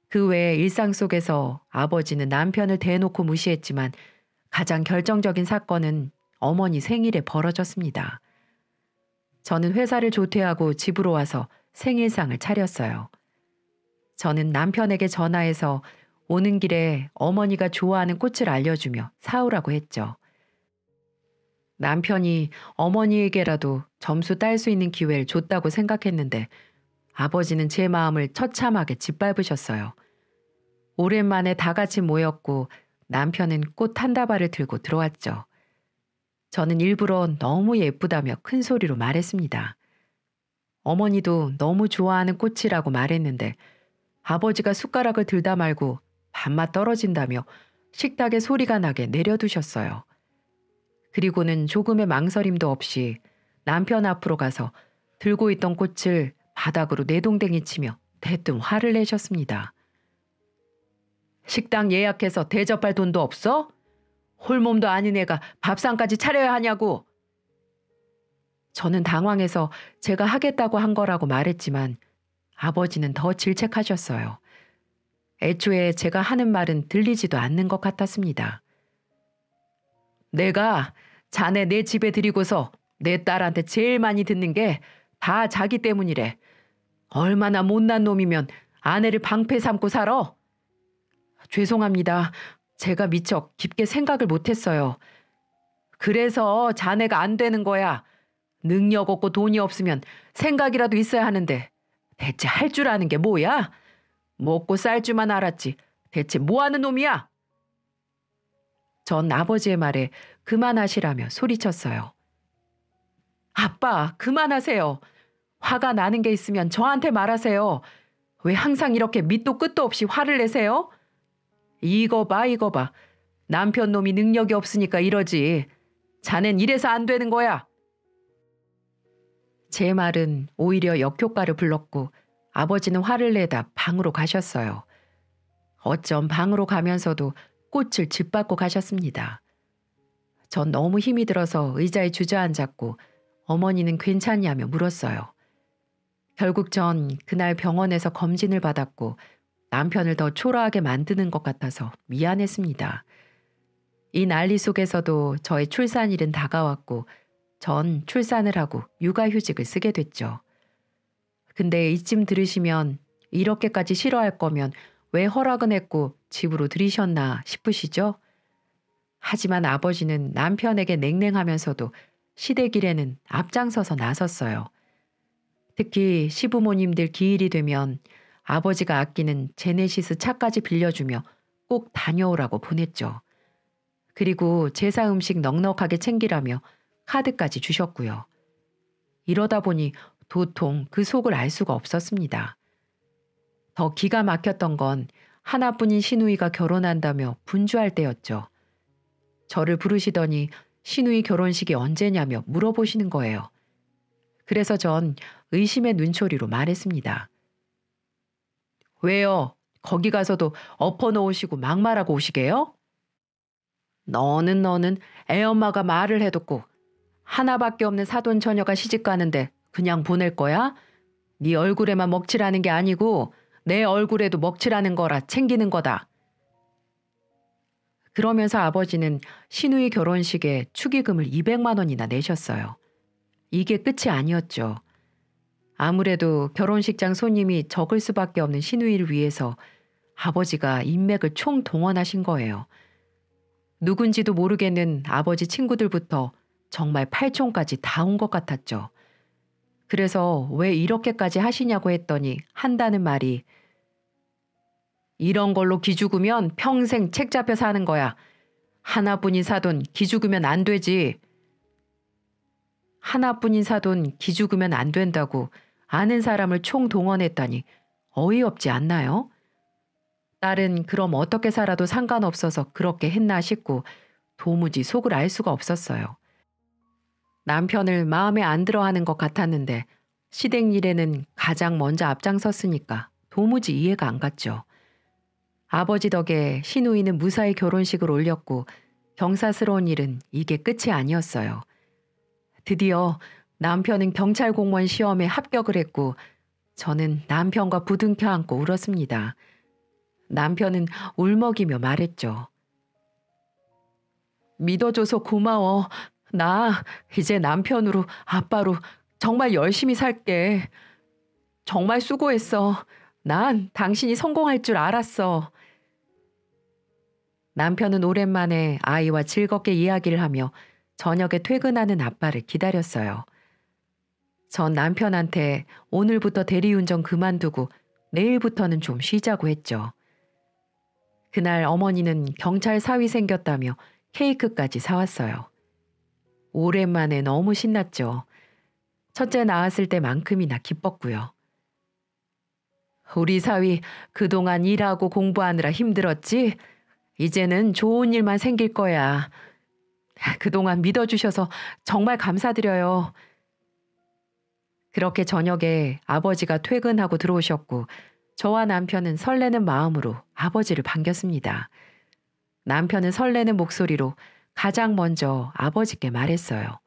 [SPEAKER 1] 그 외에 일상 속에서 아버지는 남편을 대놓고 무시했지만 가장 결정적인 사건은 어머니 생일에 벌어졌습니다. 저는 회사를 조퇴하고 집으로 와서 생일상을 차렸어요. 저는 남편에게 전화해서 오는 길에 어머니가 좋아하는 꽃을 알려주며 사오라고 했죠. 남편이 어머니에게라도 점수 딸 수 있는 기회를 줬다고 생각했는데 아버지는 제 마음을 처참하게 짓밟으셨어요. 오랜만에 다 같이 모였고 남편은 꽃 한 다발을 들고 들어왔죠. 저는 일부러 너무 예쁘다며 큰 소리로 말했습니다. 어머니도 너무 좋아하는 꽃이라고 말했는데 아버지가 숟가락을 들다 말고 밥맛 떨어진다며 식탁에 소리가 나게 내려두셨어요. 그리고는 조금의 망설임도 없이 남편 앞으로 가서 들고 있던 꽃을 바닥으로 내동댕이 치며 대뜸 화를 내셨습니다. 식당 예약해서 대접할 돈도 없어? 홀몸도 아닌 애가 밥상까지 차려야 하냐고. 저는 당황해서 제가 하겠다고 한 거라고 말했지만 아버지는 더 질책하셨어요. 애초에 제가 하는 말은 들리지도 않는 것 같았습니다. 내가 자네 내 집에 들이고서 내 딸한테 제일 많이 듣는 게 다 자기 때문이래. 얼마나 못난 놈이면 아내를 방패 삼고 살아? 죄송합니다. 제가 미처 깊게 생각을 못했어요. 그래서 자네가 안 되는 거야. 능력 없고 돈이 없으면 생각이라도 있어야 하는데 대체 할 줄 아는 게 뭐야? 먹고 쌀 줄만 알았지. 대체 뭐 하는 놈이야? 전 아버지의 말에 그만하시라며 소리쳤어요. 아빠, 그만하세요. 화가 나는 게 있으면 저한테 말하세요. 왜 항상 이렇게 밑도 끝도 없이 화를 내세요? 이거 봐, 이거 봐. 남편 놈이 능력이 없으니까 이러지. 자넨 이래서 안 되는 거야. 제 말은 오히려 역효과를 불렀고 아버지는 화를 내다 방으로 가셨어요. 어쩜 방으로 가면서도 꽃을 짓밟고 가셨습니다. 전 너무 힘이 들어서 의자에 주저앉았고 어머니는 괜찮냐며 물었어요. 결국 전 그날 병원에서 검진을 받았고 남편을 더 초라하게 만드는 것 같아서 미안했습니다. 이 난리 속에서도 저의 출산일은 다가왔고 전 출산을 하고 육아휴직을 쓰게 됐죠. 근데 이쯤 들으시면 이렇게까지 싫어할 거면 왜 허락은 했고 집으로 들이셨나 싶으시죠? 하지만 아버지는 남편에게 냉랭하면서도 시댁일에는 앞장서서 나섰어요. 특히 시부모님들 기일이 되면 아버지가 아끼는 제네시스 차까지 빌려주며 꼭 다녀오라고 보냈죠. 그리고 제사 음식 넉넉하게 챙기라며 카드까지 주셨고요. 이러다 보니 도통 그 속을 알 수가 없었습니다. 더 기가 막혔던 건 하나뿐인 시누이가 결혼한다며 분주할 때였죠. 저를 부르시더니 시누이 결혼식이 언제냐며 물어보시는 거예요. 그래서 전 의심의 눈초리로 말했습니다. 왜요? 거기 가서도 엎어놓으시고 막말하고 오시게요? 너는 애엄마가 말을 해뒀고 하나밖에 없는 사돈 처녀가 시집 가는데 그냥 보낼 거야? 네 얼굴에만 먹칠하는 게 아니고 내 얼굴에도 먹칠하는 거라 챙기는 거다. 그러면서 아버지는 시누이 결혼식에 축의금을 200만 원이나 내셨어요. 이게 끝이 아니었죠. 아무래도 결혼식장 손님이 적을 수밖에 없는 시누이를 위해서 아버지가 인맥을 총동원하신 거예요. 누군지도 모르겠는 아버지 친구들부터 정말 팔촌까지 다 온 것 같았죠. 그래서 왜 이렇게까지 하시냐고 했더니 한다는 말이 이런 걸로 기죽으면 평생 책 잡혀 사는 거야. 하나뿐인 사돈 기죽으면 안 되지. 하나뿐인 사돈 기죽으면 안 된다고 아는 사람을 총동원했다니 어이없지 않나요? 딸은 그럼 어떻게 살아도 상관없어서 그렇게 했나 싶고 도무지 속을 알 수가 없었어요. 남편을 마음에 안 들어하는 것 같았는데 시댁 일에는 가장 먼저 앞장섰으니까 도무지 이해가 안 갔죠. 아버지 덕에 시누이는 무사히 결혼식을 올렸고 경사스러운 일은 이게 끝이 아니었어요. 드디어 남편은 경찰 공무원 시험에 합격을 했고 저는 남편과 부둥켜 안고 울었습니다. 남편은 울먹이며 말했죠. 믿어줘서 고마워. 나 이제 남편으로 아빠로 정말 열심히 살게. 정말 수고했어. 난 당신이 성공할 줄 알았어. 남편은 오랜만에 아이와 즐겁게 이야기를 하며 저녁에 퇴근하는 아빠를 기다렸어요. 전 남편한테 오늘부터 대리운전 그만두고 내일부터는 좀 쉬자고 했죠. 그날 어머니는 경찰 사위 생겼다며 케이크까지 사왔어요. 오랜만에 너무 신났죠. 첫째 낳았을 때만큼이나 기뻤고요. 우리 사위 그동안 일하고 공부하느라 힘들었지? 이제는 좋은 일만 생길 거야. 그동안 믿어주셔서 정말 감사드려요. 그렇게 저녁에 아버지가 퇴근하고 들어오셨고 저와 남편은 설레는 마음으로 아버지를 반겼습니다. 남편은 설레는 목소리로 가장 먼저 아버지께 말했어요.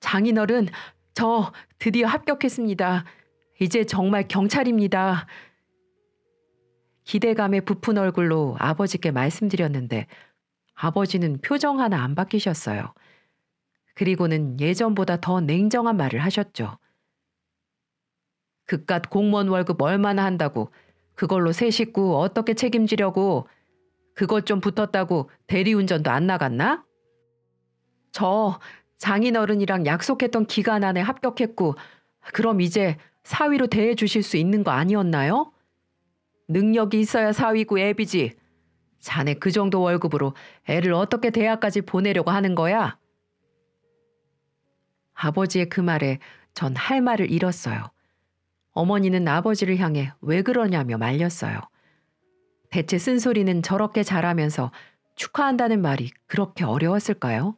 [SPEAKER 1] 장인어른, 저 드디어 합격했습니다. 이제 정말 경찰입니다. 기대감에 부푼 얼굴로 아버지께 말씀드렸는데 아버지는 표정 하나 안 바뀌셨어요. 그리고는 예전보다 더 냉정한 말을 하셨죠. 그깟 공무원 월급 얼마나 한다고 그걸로 새 식구 어떻게 책임지려고 그것 좀 붙었다고 대리운전도 안 나갔나? 저 장인어른이랑 약속했던 기간 안에 합격했고 그럼 이제 사위로 대해 주실 수 있는 거 아니었나요? 능력이 있어야 사위고 애비지. 자네 그 정도 월급으로 애를 어떻게 대학까지 보내려고 하는 거야? 아버지의 그 말에 전 할 말을 잃었어요. 어머니는 아버지를 향해 왜 그러냐며 말렸어요. 대체 쓴소리는 저렇게 잘하면서 축하한다는 말이 그렇게 어려웠을까요?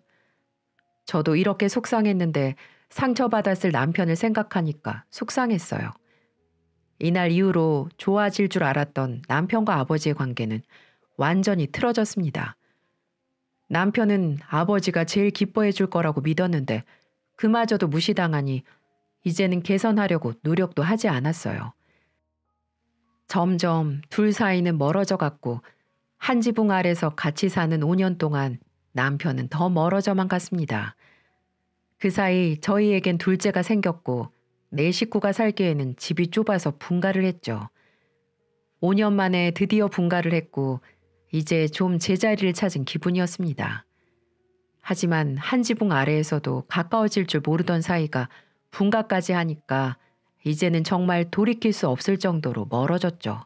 [SPEAKER 1] 저도 이렇게 속상했는데 상처받았을 남편을 생각하니까 속상했어요. 이날 이후로 좋아질 줄 알았던 남편과 아버지의 관계는 완전히 틀어졌습니다. 남편은 아버지가 제일 기뻐해 줄 거라고 믿었는데 그마저도 무시당하니 이제는 개선하려고 노력도 하지 않았어요. 점점 둘 사이는 멀어져 갔고 한 지붕 아래서 같이 사는 5년 동안 남편은 더 멀어져만 갔습니다. 그 사이 저희에겐 둘째가 생겼고 네 식구가 살기에는 집이 좁아서 분가를 했죠. 5년 만에 드디어 분가를 했고 이제 좀 제자리를 찾은 기분이었습니다. 하지만 한 지붕 아래에서도 가까워질 줄 모르던 사이가 분가까지 하니까 이제는 정말 돌이킬 수 없을 정도로 멀어졌죠.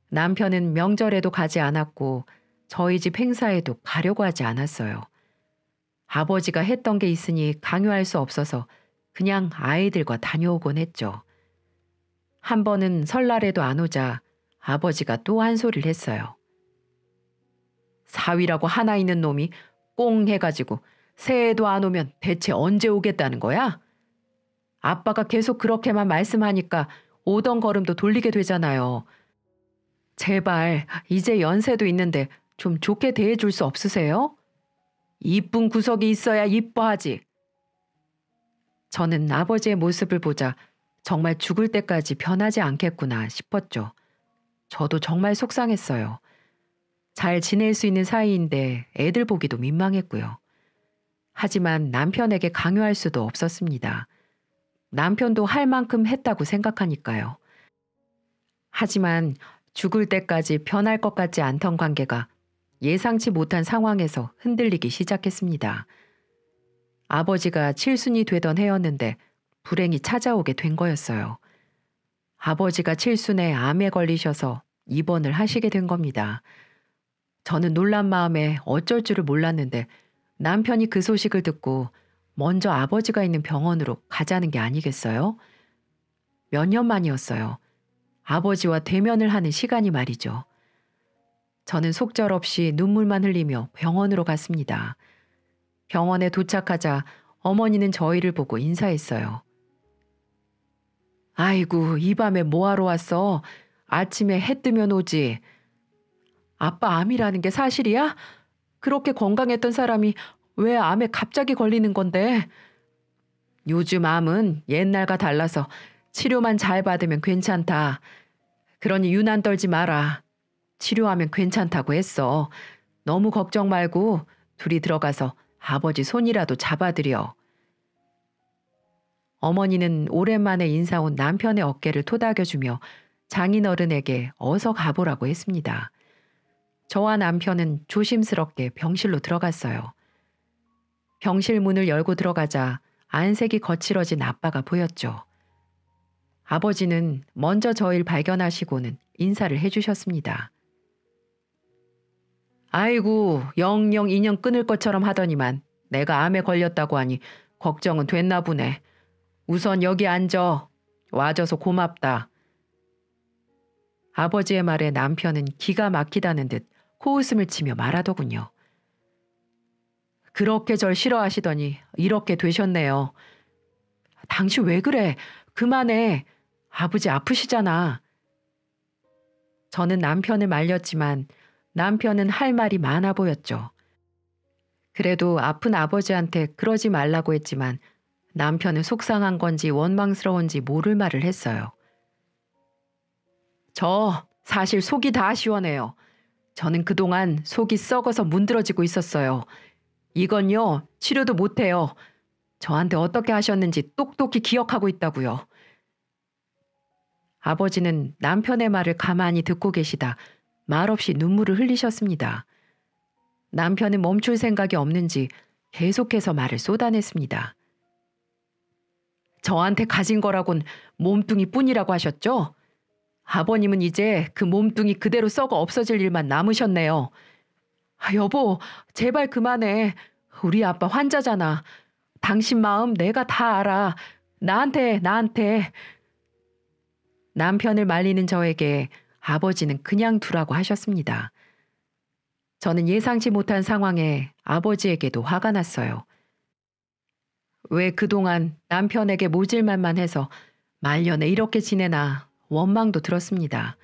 [SPEAKER 1] 남편은 명절에도 가지 않았고 저희 집 행사에도 가려고 하지 않았어요. 아버지가 했던 게 있으니 강요할 수 없어서 그냥 아이들과 다녀오곤 했죠. 한 번은 설날에도 안 오자 아버지가 또 한 소리를 했어요. 사위라고 하나 있는 놈이 꽁 해가지고 새해도 안 오면 대체 언제 오겠다는 거야? 아빠가 계속 그렇게만 말씀하니까 오던 걸음도 돌리게 되잖아요. 제발 이제 연세도 있는데 좀 좋게 대해줄 수 없으세요? 이쁜 구석이 있어야 이뻐하지. 저는 아버지의 모습을 보자 정말 죽을 때까지 변하지 않겠구나 싶었죠. 저도 정말 속상했어요. 잘 지낼 수 있는 사이인데 애들 보기도 민망했고요. 하지만 남편에게 강요할 수도 없었습니다. 남편도 할 만큼 했다고 생각하니까요. 하지만 죽을 때까지 변할 것 같지 않던 관계가 예상치 못한 상황에서 흔들리기 시작했습니다. 아버지가 칠순이 되던 해였는데 불행이 찾아오게 된 거였어요. 아버지가 칠순에 암에 걸리셔서 입원을 하시게 된 겁니다. 저는 놀란 마음에 어쩔 줄을 몰랐는데 남편이 그 소식을 듣고 먼저 아버지가 있는 병원으로 가자는 게 아니겠어요? 몇 년 만이었어요. 아버지와 대면을 하는 시간이 말이죠. 저는 속절없이 눈물만 흘리며 병원으로 갔습니다. 병원에 도착하자 어머니는 저희를 보고 인사했어요. 아이고, 이 밤에 뭐하러 왔어? 아침에 해 뜨면 오지. 아빠 암이라는 게 사실이야? 그렇게 건강했던 사람이 왜 암에 갑자기 걸리는 건데? 요즘 암은 옛날과 달라서 치료만 잘 받으면 괜찮다. 그러니 유난 떨지 마라. 치료하면 괜찮다고 했어. 너무 걱정 말고 둘이 들어가서 아버지 손이라도 잡아드려. 어머니는 오랜만에 인사 온 남편의 어깨를 토닥여주며 장인어른에게 어서 가보라고 했습니다. 저와 남편은 조심스럽게 병실로 들어갔어요. 병실 문을 열고 들어가자 안색이 거칠어진 아빠가 보였죠. 아버지는 먼저 저희를 발견하시고는 인사를 해주셨습니다. 아이고, 영영 인연 끊을 것처럼 하더니만 내가 암에 걸렸다고 하니 걱정은 됐나 보네. 우선 여기 앉아. 와줘서 고맙다. 아버지의 말에 남편은 기가 막히다는 듯 코웃음을 치며 말하더군요. 그렇게 절 싫어하시더니 이렇게 되셨네요. 당신 왜 그래? 그만해. 아버지 아프시잖아. 저는 남편을 말렸지만 남편은 할 말이 많아 보였죠. 그래도 아픈 아버지한테 그러지 말라고 했지만 남편은 속상한 건지 원망스러운지 모를 말을 했어요. 저 사실 속이 다 시원해요. 저는 그동안 속이 썩어서 문드러지고 있었어요. 이건요, 치료도 못해요. 저한테 어떻게 하셨는지 똑똑히 기억하고 있다고요. 아버지는 남편의 말을 가만히 듣고 계시다 말없이 눈물을 흘리셨습니다. 남편은 멈출 생각이 없는지 계속해서 말을 쏟아냈습니다. 저한테 가진 거라곤 몸뚱이 뿐이라고 하셨죠? 아버님은 이제 그 몸뚱이 그대로 썩어 없어질 일만 남으셨네요. 여보, 제발 그만해. 우리 아빠 환자잖아. 당신 마음 내가 다 알아. 나한테. 남편을 말리는 저에게 아버지는 그냥 두라고 하셨습니다. 저는 예상치 못한 상황에 아버지에게도 화가 났어요. 왜 그동안 남편에게 모질만만 해서 말년에 이렇게 지내나 원망도 들었습니다.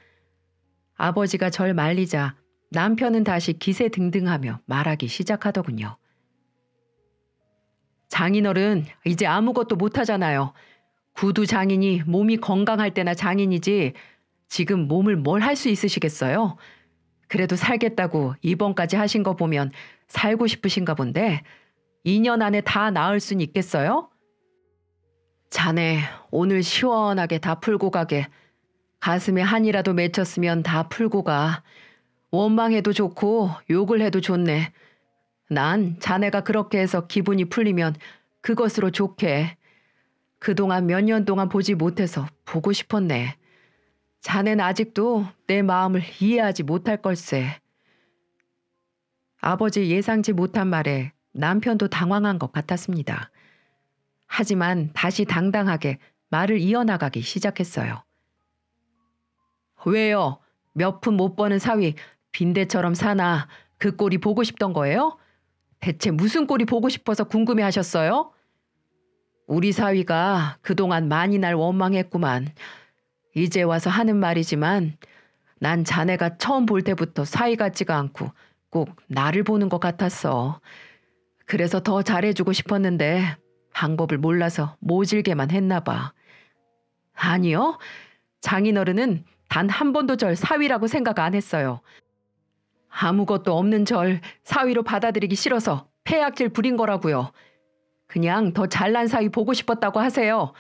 [SPEAKER 1] 아버지가 절 말리자 남편은 다시 기세등등하며 말하기 시작하더군요. 장인어른 이제 아무것도 못하잖아요. 구두 장인이 몸이 건강할 때나 장인이지 지금 몸을 뭘 할 수 있으시겠어요? 그래도 살겠다고 입원까지 하신 거 보면 살고 싶으신가 본데 2년 안에 다 나을 순 있겠어요? 자네 오늘 시원하게 다 풀고 가게. 가슴에 한이라도 맺혔으면 다 풀고 가. 원망해도 좋고 욕을 해도 좋네. 난 자네가 그렇게 해서 기분이 풀리면 그것으로 좋게. 그동안 몇 년 동안 보지 못해서 보고 싶었네. 자네는 아직도 내 마음을 이해하지 못할 걸세. 아버지 예상치 못한 말에 남편도 당황한 것 같았습니다. 하지만 다시 당당하게 말을 이어나가기 시작했어요. 왜요? 몇 푼 못 버는 사위 빈대처럼 사나 그 꼴이 보고 싶던 거예요? 대체 무슨 꼴이 보고 싶어서 궁금해하셨어요? 우리 사위가 그동안 많이 날 원망했구만. 이제 와서 하는 말이지만 난 자네가 처음 볼 때부터 사위 같지가 않고 꼭 나를 보는 것 같았어. 그래서 더 잘해주고 싶었는데 방법을 몰라서 모질게만 했나 봐. 아니요. 장인어른은 단 한 번도 절 사위라고 생각 안 했어요. 아무것도 없는 절 사위로 받아들이기 싫어서 폐악질 부린 거라고요. 그냥 더 잘난 사위 보고 싶었다고 하세요.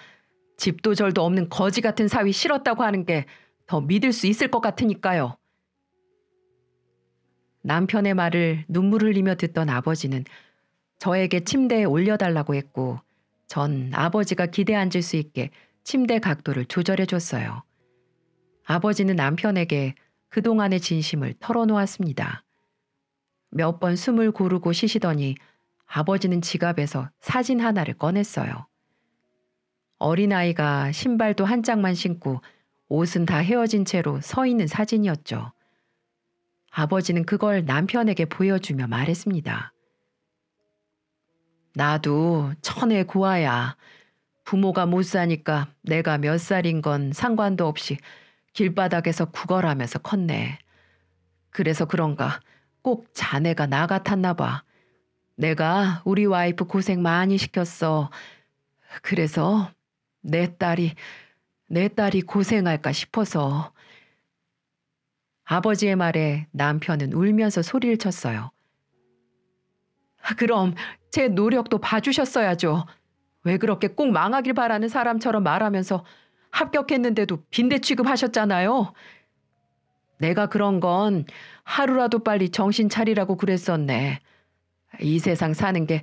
[SPEAKER 1] 집도 절도 없는 거지 같은 사위 싫었다고 하는 게 더 믿을 수 있을 것 같으니까요. 남편의 말을 눈물 흘리며 듣던 아버지는 저에게 침대에 올려달라고 했고 전 아버지가 기대 앉을 수 있게 침대 각도를 조절해 줬어요. 아버지는 남편에게 그동안의 진심을 털어놓았습니다. 몇 번 숨을 고르고 쉬시더니 아버지는 지갑에서 사진 하나를 꺼냈어요. 어린아이가 신발도 한 짝만 신고 옷은 다 헤어진 채로 서 있는 사진이었죠. 아버지는 그걸 남편에게 보여주며 말했습니다. 나도 천의 고아야. 부모가 못 사니까 내가 몇 살인 건 상관도 없이 길바닥에서 구걸하면서 컸네. 그래서 그런가 꼭 자네가 나 같았나 봐. 내가 우리 와이프 고생 많이 시켰어. 그래서 내 딸이 고생할까 싶어서. 아버지의 말에 남편은 울면서 소리를 쳤어요. 그럼 제 노력도 봐주셨어야죠. 왜 그렇게 꼭 망하길 바라는 사람처럼 말하면서 합격했는데도 빈대 취급하셨잖아요. 내가 그런 건 하루라도 빨리 정신 차리라고 그랬었네. 이 세상 사는 게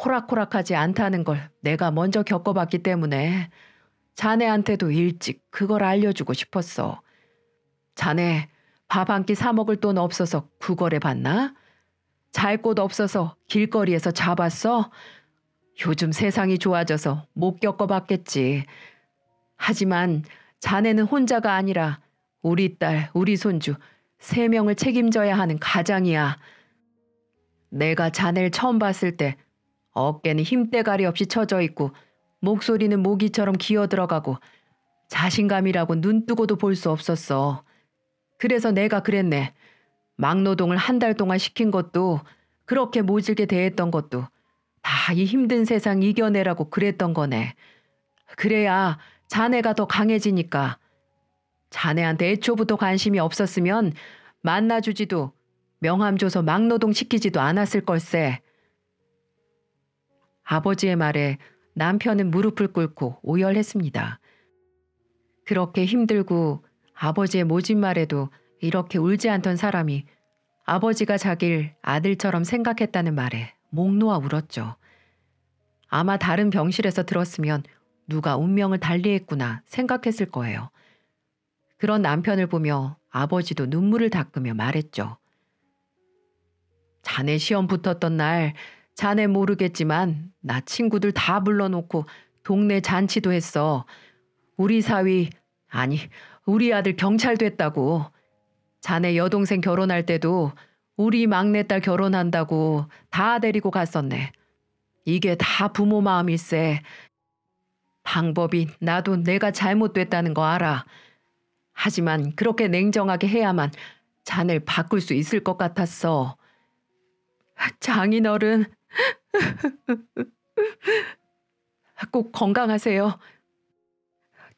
[SPEAKER 1] 호락호락하지 않다는 걸 내가 먼저 겪어봤기 때문에 자네한테도 일찍 그걸 알려주고 싶었어. 자네 밥 한 끼 사 먹을 돈 없어서 구걸해 봤나? 잘 곳 없어서 길거리에서 잡았어? 요즘 세상이 좋아져서 못 겪어봤겠지. 하지만 자네는 혼자가 아니라 우리 딸, 우리 손주 3명을 책임져야 하는 가장이야. 내가 자네를 처음 봤을 때 어깨는 힘대가리 없이 처져 있고 목소리는 모기처럼 기어들어가고 자신감이라고 눈 뜨고도 볼 수 없었어. 그래서 내가 그랬네. 막노동을 1달 동안 시킨 것도 그렇게 모질게 대했던 것도 다 이 힘든 세상 이겨내라고 그랬던 거네. 그래야 자네가 더 강해지니까. 자네한테 애초부터 관심이 없었으면 만나주지도 명함 줘서 막노동 시키지도 않았을 걸세. 아버지의 말에 남편은 무릎을 꿇고 오열했습니다. 그렇게 힘들고 아버지의 모진 말에도 이렇게 울지 않던 사람이 아버지가 자길 아들처럼 생각했다는 말에 목 놓아 울었죠. 아마 다른 병실에서 들었으면 누가 운명을 달리했구나 생각했을 거예요. 그런 남편을 보며 아버지도 눈물을 닦으며 말했죠. 자네 시험 붙었던 날 자네 모르겠지만 나 친구들 다 불러놓고 동네 잔치도 했어. 우리 사위, 아니 우리 아들 경찰 됐다고. 자네 여동생 결혼할 때도 우리 막내딸 결혼한다고 다 데리고 갔었네. 이게 다 부모 마음일세. 방법이 나도 내가 잘못됐다는 거 알아. 하지만 그렇게 냉정하게 해야만 자네를 바꿀 수 있을 것 같았어. 장인어른, 꼭 건강하세요.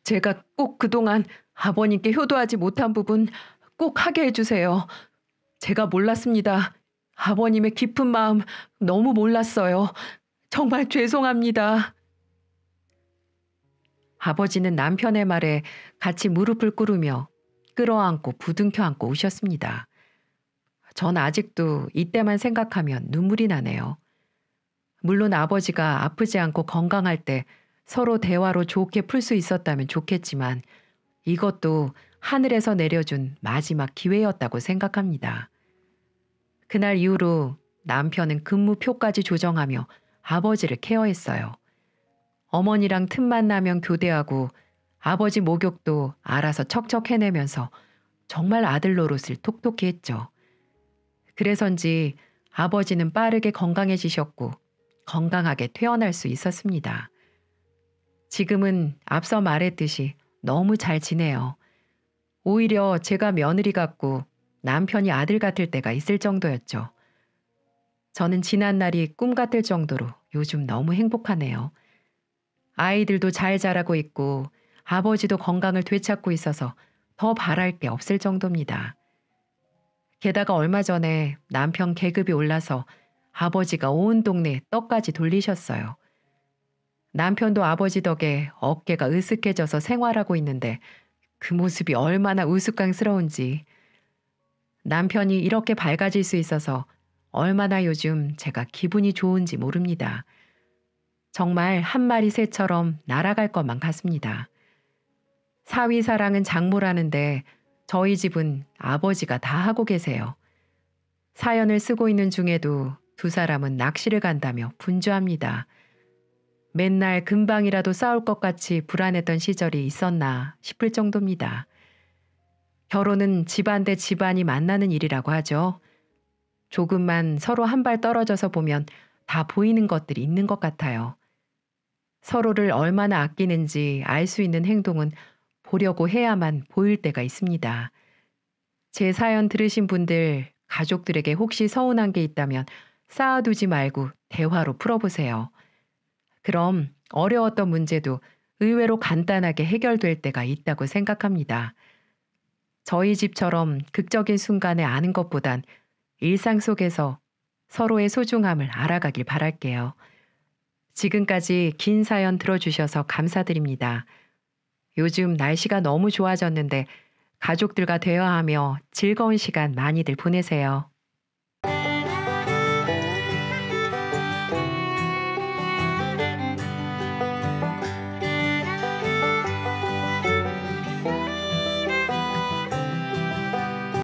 [SPEAKER 1] 제가 꼭 그동안 아버님께 효도하지 못한 부분 꼭 하게 해주세요. 제가 몰랐습니다. 아버님의 깊은 마음 너무 몰랐어요. 정말 죄송합니다. 아버지는 남편의 말에 같이 무릎을 꿇으며 끌어안고 부둥켜 안고 우셨습니다. 전 아직도 이때만 생각하면 눈물이 나네요. 물론 아버지가 아프지 않고 건강할 때 서로 대화로 좋게 풀 수 있었다면 좋겠지만 이것도 하늘에서 내려준 마지막 기회였다고 생각합니다. 그날 이후로 남편은 근무표까지 조정하며 아버지를 케어했어요. 어머니랑 틈만 나면 교대하고 아버지 목욕도 알아서 척척 해내면서 정말 아들 노릇을 톡톡히 했죠. 그래서인지 아버지는 빠르게 건강해지셨고 건강하게 퇴원할 수 있었습니다. 지금은 앞서 말했듯이 너무 잘 지내요. 오히려 제가 며느리 같고 남편이 아들 같을 때가 있을 정도였죠. 저는 지난 날이 꿈 같을 정도로 요즘 너무 행복하네요. 아이들도 잘 자라고 있고 아버지도 건강을 되찾고 있어서 더 바랄 게 없을 정도입니다. 게다가 얼마 전에 남편 계급이 올라서 아버지가 온 동네 떡까지 돌리셨어요. 남편도 아버지 덕에 어깨가 으쓱해져서 생활하고 있는데 그 모습이 얼마나 우스꽝스러운지. 남편이 이렇게 밝아질 수 있어서 얼마나 요즘 제가 기분이 좋은지 모릅니다. 정말 한 마리 새처럼 날아갈 것만 같습니다. 사위 사랑은 장모라는데 저희 집은 아버지가 다 하고 계세요. 사연을 쓰고 있는 중에도 2사람은 낚시를 간다며 분주합니다. 맨날 금방이라도 싸울 것 같이 불안했던 시절이 있었나 싶을 정도입니다. 결혼은 집안 대 집안이 만나는 일이라고 하죠. 조금만 서로 한 발 떨어져서 보면 다 보이는 것들이 있는 것 같아요. 서로를 얼마나 아끼는지 알 수 있는 행동은 보려고 해야만 보일 때가 있습니다. 제 사연 들으신 분들, 가족들에게 혹시 서운한 게 있다면 쌓아두지 말고 대화로 풀어보세요. 그럼 어려웠던 문제도 의외로 간단하게 해결될 때가 있다고 생각합니다. 저희 집처럼 극적인 순간에 아는 것보단 일상 속에서 서로의 소중함을 알아가길 바랄게요. 지금까지 긴 사연 들어주셔서 감사드립니다. 요즘 날씨가 너무 좋아졌는데 가족들과 대화하며 즐거운 시간 많이들 보내세요.